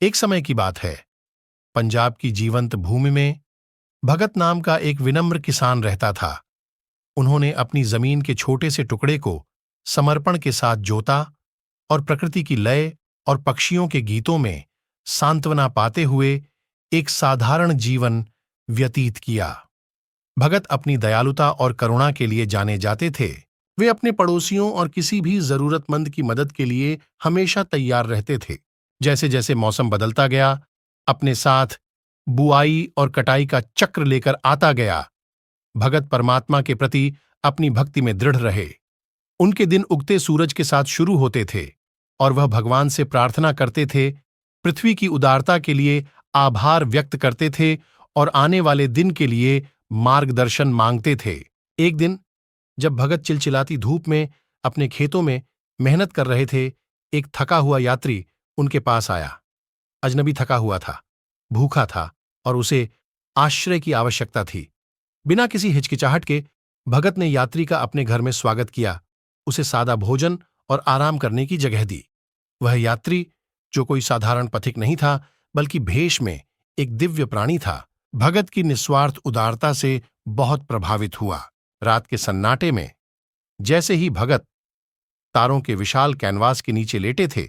एक समय की बात है। पंजाब की जीवंत भूमि में भगत नाम का एक विनम्र किसान रहता था। उन्होंने अपनी जमीन के छोटे से टुकड़े को समर्पण के साथ जोता और प्रकृति की लय और पक्षियों के गीतों में सांत्वना पाते हुए एक साधारण जीवन व्यतीत किया। भगत अपनी दयालुता और करुणा के लिए जाने जाते थे। वे अपने पड़ोसियों और किसी भी जरूरतमंद की मदद के लिए हमेशा तैयार रहते थे। जैसे जैसे मौसम बदलता गया, अपने साथ बुआई और कटाई का चक्र लेकर आता गया। भगत परमात्मा के प्रति अपनी भक्ति में दृढ़ रहे। उनके दिन उगते सूरज के साथ शुरू होते थे और वह भगवान से प्रार्थना करते थे, पृथ्वी की उदारता के लिए आभार व्यक्त करते थे और आने वाले दिन के लिए मार्गदर्शन मांगते थे। एक दिन जब भगत चिलचिलाती धूप में अपने खेतों में मेहनत कर रहे थे, एक थका हुआ यात्री उनके पास आया। अजनबी थका हुआ था, भूखा था और उसे आश्रय की आवश्यकता थी। बिना किसी हिचकिचाहट के भगत ने यात्री का अपने घर में स्वागत किया, उसे सादा भोजन और आराम करने की जगह दी। वह यात्री, जो कोई साधारण पथिक नहीं था बल्कि भेष में एक दिव्य प्राणी था, भगत की निस्वार्थ उदारता से बहुत प्रभावित हुआ। रात के सन्नाटे में जैसे ही भगत तारों के विशाल कैनवास के नीचे लेटे थे,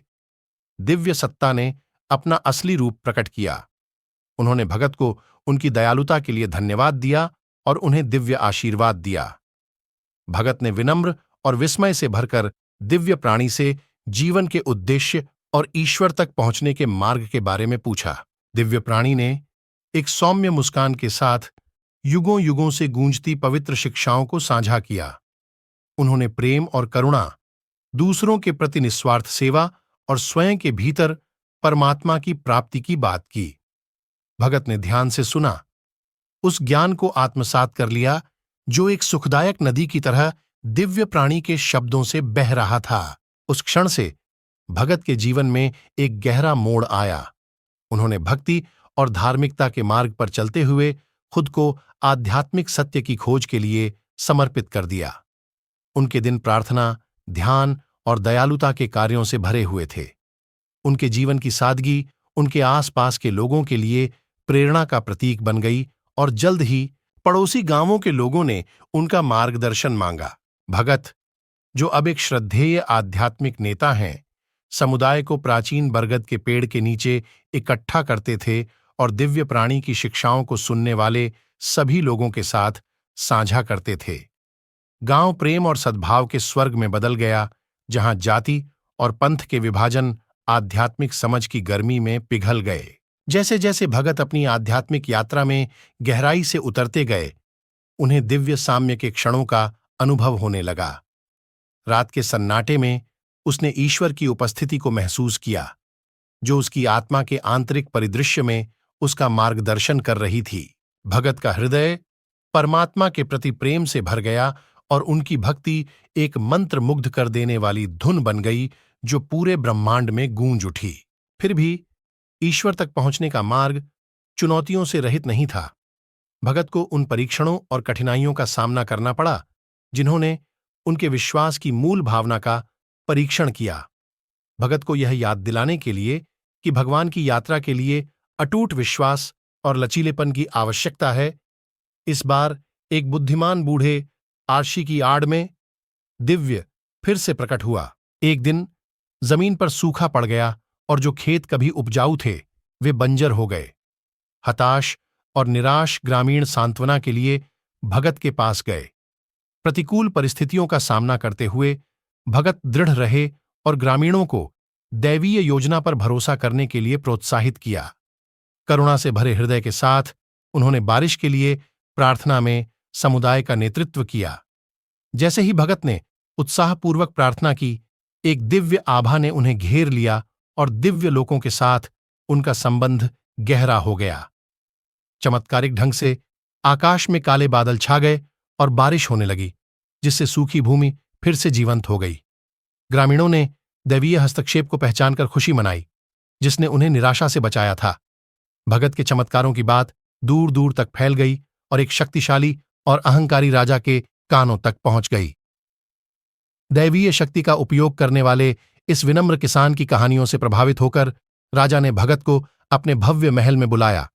दिव्य सत्ता ने अपना असली रूप प्रकट किया। उन्होंने भगत को उनकी दयालुता के लिए धन्यवाद दिया और उन्हें दिव्य आशीर्वाद दिया। भगत ने विनम्र और विस्मय से भरकर दिव्य प्राणी से जीवन के उद्देश्य और ईश्वर तक पहुंचने के मार्ग के बारे में पूछा। दिव्य प्राणी ने एक सौम्य मुस्कान के साथ युगों युगों से गूंजती पवित्र शिक्षाओं को साझा किया। उन्होंने प्रेम और करुणा, दूसरों के प्रति निस्वार्थ सेवा और स्वयं के भीतर परमात्मा की प्राप्ति की बात की। भगत ने ध्यान से सुना, उस ज्ञान को आत्मसात कर लिया जो एक सुखदायक नदी की तरह दिव्य प्राणी के शब्दों से बह रहा था। उस क्षण से भगत के जीवन में एक गहरा मोड़ आया। उन्होंने भक्ति और धार्मिकता के मार्ग पर चलते हुए खुद को आध्यात्मिक सत्य की खोज के लिए समर्पित कर दिया। उनके दिन प्रार्थना, ध्यान और दयालुता के कार्यों से भरे हुए थे। उनके जीवन की सादगी उनके आसपास के लोगों के लिए प्रेरणा का प्रतीक बन गई और जल्द ही पड़ोसी गांवों के लोगों ने उनका मार्गदर्शन मांगा। भगत, जो अब एक श्रद्धेय आध्यात्मिक नेता हैं, समुदाय को प्राचीन बरगद के पेड़ के नीचे इकट्ठा करते थे और दिव्य प्राणी की शिक्षाओं को सुनने वाले सभी लोगों के साथ साझा करते थे। गांव प्रेम और सद्भाव के स्वर्ग में बदल गया, जहां जाति और पंथ के विभाजन आध्यात्मिक समझ की गर्मी में पिघल गए। जैसे जैसे भगत अपनी आध्यात्मिक यात्रा में गहराई से उतरते गए, उन्हें दिव्य साम्य के क्षणों का अनुभव होने लगा। रात के सन्नाटे में उसने ईश्वर की उपस्थिति को महसूस किया, जो उसकी आत्मा के आंतरिक परिदृश्य में उसका मार्गदर्शन कर रही थी। भगत का हृदय परमात्मा के प्रति प्रेम से भर गया और उनकी भक्ति एक मंत्र मुग्ध कर देने वाली धुन बन गई जो पूरे ब्रह्मांड में गूंज उठी। फिर भी ईश्वर तक पहुंचने का मार्ग चुनौतियों से रहित नहीं था। भगत को उन परीक्षणों और कठिनाइयों का सामना करना पड़ा जिन्होंने उनके विश्वास की मूल भावना का परीक्षण किया। भगत को यह याद दिलाने के लिए कि भगवान की यात्रा के लिए अटूट विश्वास और लचीलेपन की आवश्यकता है, इस बार एक बुद्धिमान बूढ़े आर्षी की आड़ में दिव्य फिर से प्रकट हुआ। एक दिन जमीन पर सूखा पड़ गया और जो खेत कभी उपजाऊ थे वे बंजर हो गए। हताश और निराश ग्रामीण सांत्वना के लिए भगत के पास गए। प्रतिकूल परिस्थितियों का सामना करते हुए भगत दृढ़ रहे और ग्रामीणों को दैवीय योजना पर भरोसा करने के लिए प्रोत्साहित किया। करुणा से भरे हृदय के साथ उन्होंने बारिश के लिए प्रार्थना में समुदाय का नेतृत्व किया। जैसे ही भगत ने उत्साहपूर्वक प्रार्थना की, एक दिव्य आभा ने उन्हें घेर लिया और दिव्य लोकों के साथ उनका संबंध गहरा हो गया। चमत्कारिक ढंग से आकाश में काले बादल छा गए और बारिश होने लगी, जिससे सूखी भूमि फिर से जीवंत हो गई। ग्रामीणों ने दैवीय हस्तक्षेप को पहचानकर खुशी मनाई, जिसने उन्हें निराशा से बचाया था। भगत के चमत्कारों की बात दूर दूर तक फैल गई और एक शक्तिशाली और अहंकारी राजा के कानों तक पहुंच गई। दैवीय शक्ति का उपयोग करने वाले इस विनम्र किसान की कहानियों से प्रभावित होकर राजा ने भगत को अपने भव्य महल में बुलाया।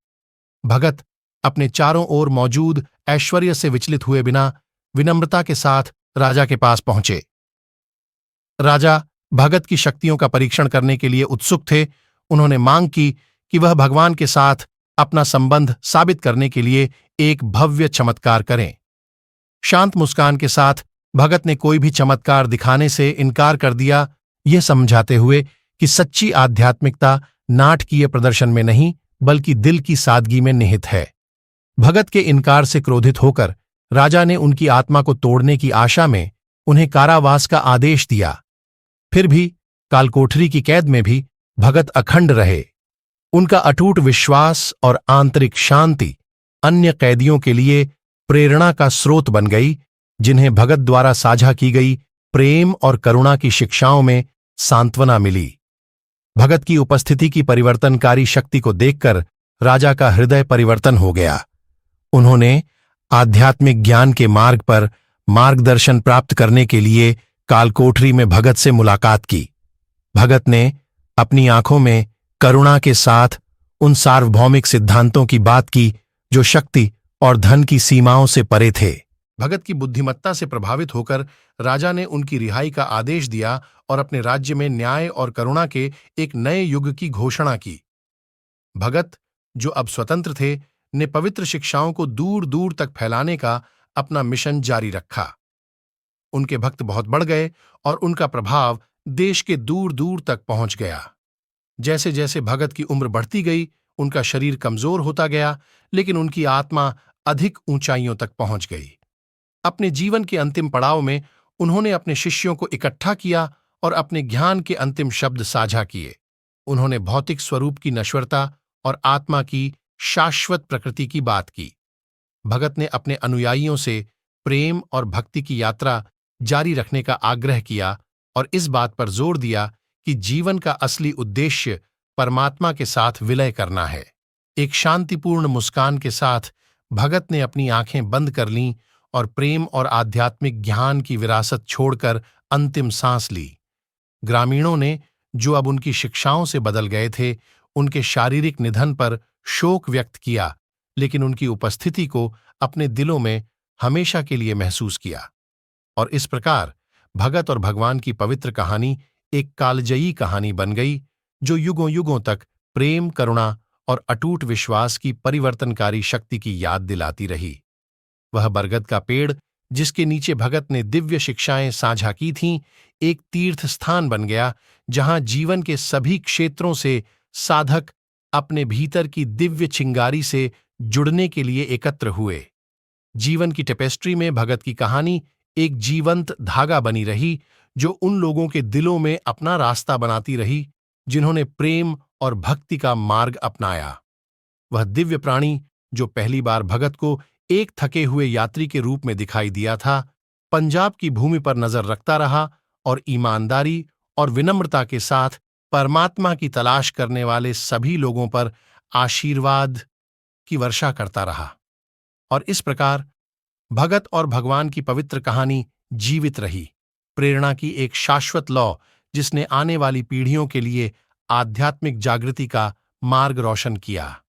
भगत अपने चारों ओर मौजूद ऐश्वर्य से विचलित हुए बिना विनम्रता के साथ राजा के पास पहुंचे। राजा भगत की शक्तियों का परीक्षण करने के लिए उत्सुक थे। उन्होंने मांग की कि वह भगवान के साथ अपना संबंध साबित करने के लिए एक भव्य चमत्कार करें। शांत मुस्कान के साथ भगत ने कोई भी चमत्कार दिखाने से इनकार कर दिया, यह समझाते हुए कि सच्ची आध्यात्मिकता नाटकीय प्रदर्शन में नहीं बल्कि दिल की सादगी में निहित है। भगत के इनकार से क्रोधित होकर राजा ने उनकी आत्मा को तोड़ने की आशा में उन्हें कारावास का आदेश दिया। फिर भी कालकोठरी की कैद में भी भगत अखंड रहे। उनका अटूट विश्वास और आंतरिक शांति अन्य कैदियों के लिए प्रेरणा का स्रोत बन गई, जिन्हें भगत द्वारा साझा की गई प्रेम और करुणा की शिक्षाओं में सांत्वना मिली। भगत की उपस्थिति की परिवर्तनकारी शक्ति को देखकर राजा का हृदय परिवर्तन हो गया। उन्होंने आध्यात्मिक ज्ञान के मार्ग पर मार्गदर्शन प्राप्त करने के लिए कालकोठरी में भगत से मुलाकात की। भगत ने अपनी आंखों में करुणा के साथ उन सार्वभौमिक सिद्धांतों की बात की जो शक्ति और धन की सीमाओं से परे थे। भगत की बुद्धिमत्ता से प्रभावित होकर राजा ने उनकी रिहाई का आदेश दिया और अपने राज्य में न्याय और करुणा के एक नए युग की घोषणा की। भगत, जो अब स्वतंत्र थे, ने पवित्र शिक्षाओं को दूर दूर तक फैलाने का अपना मिशन जारी रखा। उनके भक्त बहुत बढ़ गए और उनका प्रभाव देश के दूर दूर तक पहुंच गया। जैसे जैसे भगत की उम्र बढ़ती गई, उनका शरीर कमजोर होता गया, लेकिन उनकी आत्मा अधिक ऊंचाइयों तक पहुंच गई। अपने जीवन के अंतिम पड़ाव में उन्होंने अपने शिष्यों को इकट्ठा किया और अपने ज्ञान के अंतिम शब्द साझा किए। उन्होंने भौतिक स्वरूप की नश्वरता और आत्मा की शाश्वत प्रकृति की बात की। भगत ने अपने अनुयायियों से प्रेम और भक्ति की यात्रा जारी रखने का आग्रह किया और इस बात पर जोर दिया कि जीवन का असली उद्देश्य परमात्मा के साथ विलय करना है। एक शांतिपूर्ण मुस्कान के साथ भगत ने अपनी आंखें बंद कर लीं और प्रेम और आध्यात्मिक ज्ञान की विरासत छोड़कर अंतिम सांस ली। ग्रामीणों ने, जो अब उनकी शिक्षाओं से बदल गए थे, उनके शारीरिक निधन पर शोक व्यक्त किया, लेकिन उनकी उपस्थिति को अपने दिलों में हमेशा के लिए महसूस किया। और इस प्रकार भगत और भगवान की पवित्र कहानी एक कालजयी कहानी बन गई, जो युगों युगों तक प्रेम, करुणा और अटूट विश्वास की परिवर्तनकारी शक्ति की याद दिलाती रही। वह बरगद का पेड़, जिसके नीचे भगत ने दिव्य शिक्षाएं साझा की थीं, एक तीर्थ स्थान बन गया, जहां जीवन के सभी क्षेत्रों से साधक अपने भीतर की दिव्य चिंगारी से जुड़ने के लिए एकत्र हुए। जीवन की टेपेस्ट्री में भगत की कहानी एक जीवंत धागा बनी रही, जो उन लोगों के दिलों में अपना रास्ता बनाती रही जिन्होंने प्रेम और भक्ति का मार्ग अपनाया। वह दिव्य प्राणी, जो पहली बार भगत को एक थके हुए यात्री के रूप में दिखाई दिया था, पंजाब की भूमि पर नजर रखता रहा और ईमानदारी और विनम्रता के साथ परमात्मा की तलाश करने वाले सभी लोगों पर आशीर्वाद की वर्षा करता रहा। और इस प्रकार भगत और भगवान की पवित्र कहानी जीवित रही, प्रेरणा की एक शाश्वत लौ, जिसने आने वाली पीढ़ियों के लिए आध्यात्मिक जागृति का मार्ग रोशन किया।